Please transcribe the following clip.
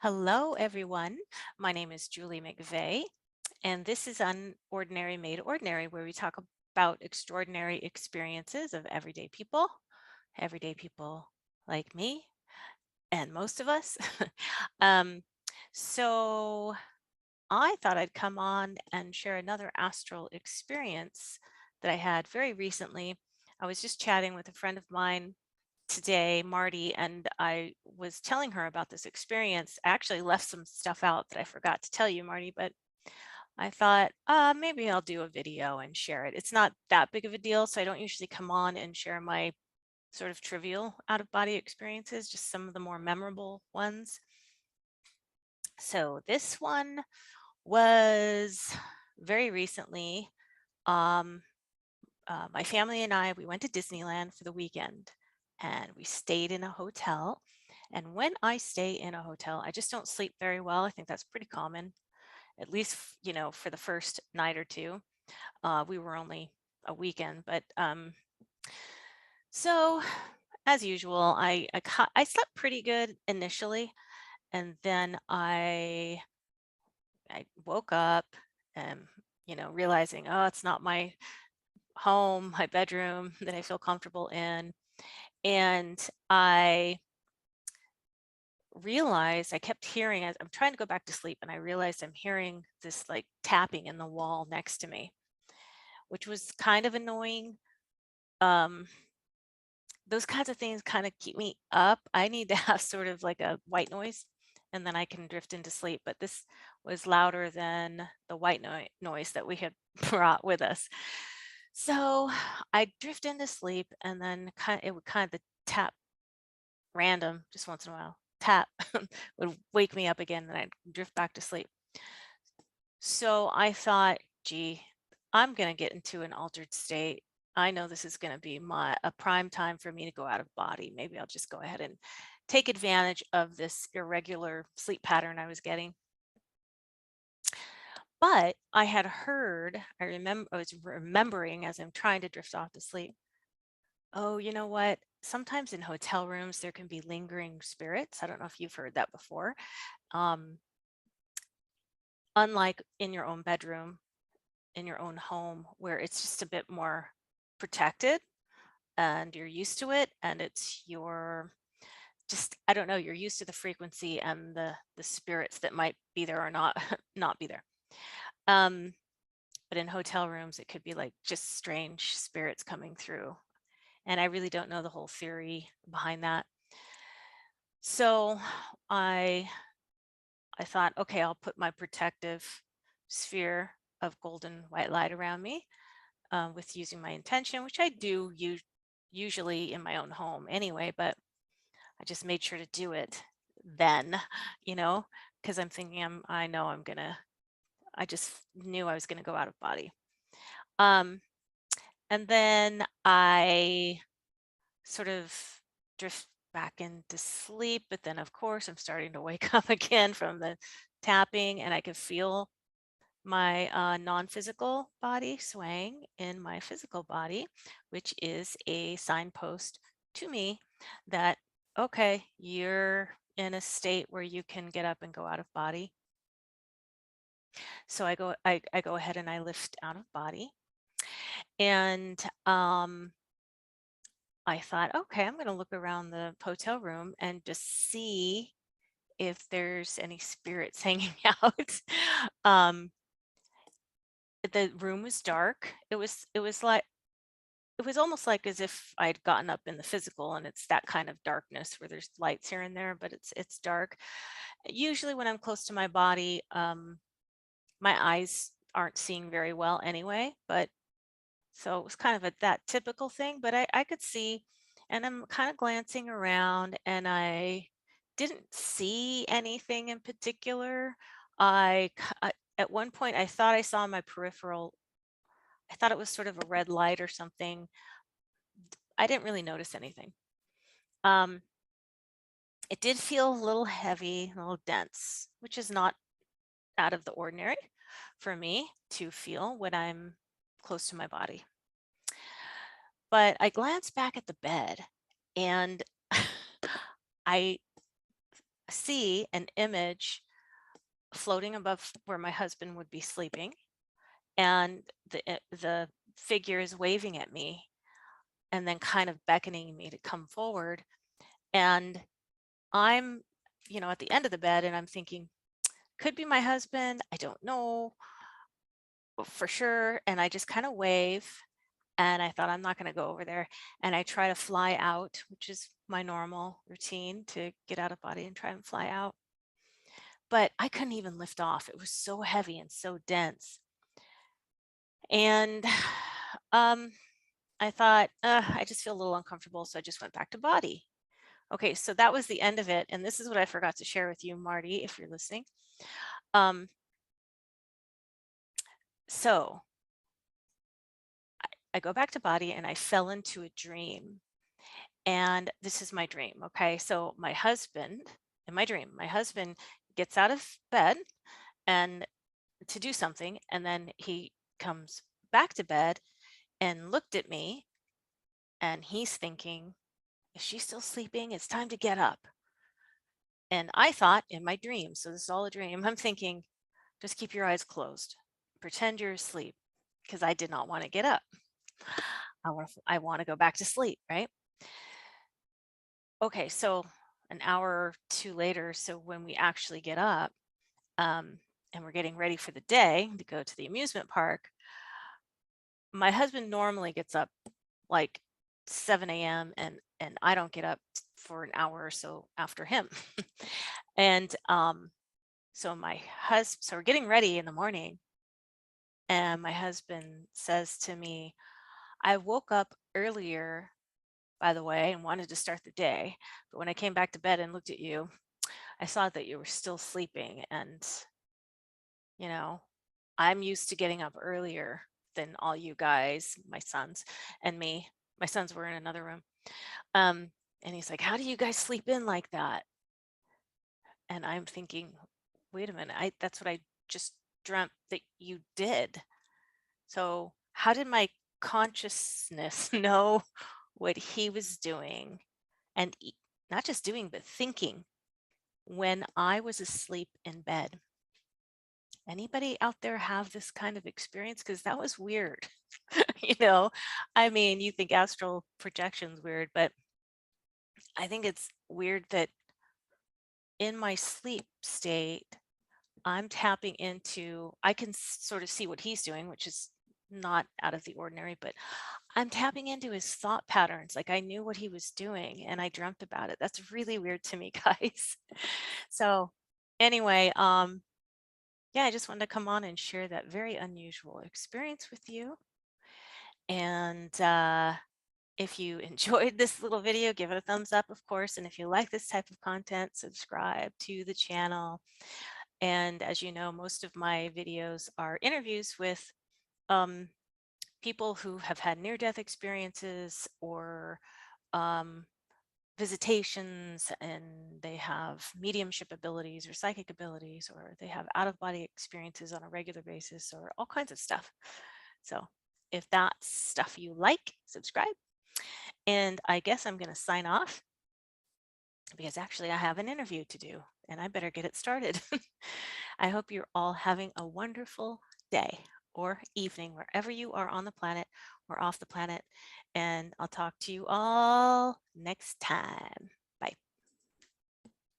Hello, everyone. My name is Julie McVey, and this is Unordinary Made Ordinary, where we talk about extraordinary experiences of everyday people like me and most of us. um, so I thought I'd come on and share another astral experience that I had very recently. I was just chatting with a friend of mine today, Marty, and I was telling her about this experience. I actually left some stuff out that I forgot to tell you, Marty, but I thought maybe I'll do a video and share it. It's not that big of a deal, so I don't usually come on and share my sort of trivial out of body experiences, just some of the more memorable ones. So this one was very recently. Um, my family and I, we went to Disneyland for the weekend and we stayed in a hotel. And when I stay in a hotel, I just don't sleep very well. I think that's pretty common, at least, for the first night or two. We were only a weekend, but so as usual, I slept pretty good initially. And then I woke up and, realizing, oh, it's not my home, my bedroom that I feel comfortable in. And I realized I kept hearing as I'm trying to go back to sleep, and I realized I'm hearing this like tapping in the wall next to me, which was kind of annoying. Um, those kinds of things kind of keep me up. I need to have sort of like a white noise and then I can drift into sleep. But this was louder than the white noise that we had brought with us. So I drift into sleep and then it would kind of the tap random, just once in a while, tap would wake me up again and I'd drift back to sleep. So I thought, gee, I'm going to get into an altered state. I know this is going to be a prime time for me to go out of body. Maybe I'll just go ahead and take advantage of this irregular sleep pattern I was getting. But I had heard, I was remembering as I'm trying to drift off to sleep. Oh, you know what? Sometimes in hotel rooms, there can be lingering spirits. I don't know if you've heard that before. Um, Unlike in your own bedroom, in your own home, where it's just a bit more protected and you're used to it, and it's your just I don't know, you're used to the frequency and the spirits that might be there or not not be there. Um, but in hotel rooms, it could be like just strange spirits coming through. And I really don't know the whole theory behind that. So I I thought, okay, I'll put my protective sphere of golden white light around me with using my intention, which I do usually in my own home anyway, but I just made sure to do it then, because I'm thinking I know I just knew I was going to go out of body. Um, and then I sort of drift back into sleep, but then of course I'm starting to wake up again from the tapping and I could feel my non-physical body swaying in my physical body, which is a signpost to me that, okay, you're in a state where you can get up and go out of body. So I go ahead and I lift out of body. And I thought, okay, I'm going to look around the hotel room and just see if there's any spirits hanging out. um, the room was dark. It was almost like as if I'd gotten up in the physical, and it's that kind of darkness where there's lights here and there, but it's dark. Usually when I'm close to my body, my eyes aren't seeing very well anyway, but so it was kind of that typical thing, but I could see, and I'm kind of glancing around and I didn't see anything in particular. At one point I thought I saw my peripheral. I thought it was sort of a red light or something. I didn't really notice anything. Um, it did feel a little heavy, a little dense, which is not out of the ordinary for me to feel when I'm close to my body. But I glanced back at the bed and I see an image floating above where my husband would be sleeping, and the figure is waving at me and then kind of beckoning me to come forward. And I'm, at the end of the bed, and I'm thinking, could be my husband. I don't know for sure. And I just kind of wave. And I thought, I'm not going to go over there. And I try to fly out, which is my normal routine, to get out of body and try and fly out. But I couldn't even lift off. It was so heavy and so dense. And um, I thought, I just feel a little uncomfortable. So I just went back to body. Okay, so that was the end of it. And this is what I forgot to share with you, Marty, if you're listening. Um, so I go back to body and I fell into a dream. And this is my dream. Okay, so my husband, in my dream, my husband gets out of bed and to do something, and then he comes back to bed and looked at me, and he's thinking, is she still sleeping? It's time to get up. And I thought in my dream, so this is all a dream, I'm thinking, just keep your eyes closed, pretend you're asleep, because I did not want to get up. I want to go back to sleep, right? Okay, so an hour or two later, so when we actually get up, and we're getting ready for the day to go to the amusement park, my husband normally gets up like 7 a.m. and I don't get up for an hour or so after him. And so we're getting ready in the morning, and my husband says to me, I woke up earlier, by the way, and wanted to start the day, but when I came back to bed and looked at you, I saw that you were still sleeping, and you know, I'm used to getting up earlier than all you guys, my sons and me. My sons were in another room. Um, and he's like, how do you guys sleep in like that? And I'm thinking, wait a minute, that's what I just dreamt that you did. So how did my consciousness know what he was doing, and not just doing, but thinking, when I was asleep in bed? Anybody out there have this kind of experience? Because that was weird. I mean, you think astral projection's weird, but I think it's weird that in my sleep state, I'm tapping into, I can sort of see what he's doing, which is not out of the ordinary, but I'm tapping into his thought patterns. Like, I knew what he was doing and I dreamt about it. That's really weird to me, guys. So anyway, yeah, I just wanted to come on and share that very unusual experience with you. And if you enjoyed this little video, give it a thumbs up, of course. And if you like this type of content, subscribe to the channel. And as you know, most of my videos are interviews with people who have had near-death experiences, or visitations, and they have mediumship abilities or psychic abilities, or they have out-of-body experiences on a regular basis, or all kinds of stuff. So if that's stuff you like, subscribe. And I guess I'm going to sign off, because actually I have an interview to do and I better get it started. I hope you're all having a wonderful day or evening, wherever you are on the planet or off the planet. And I'll talk to you all next time.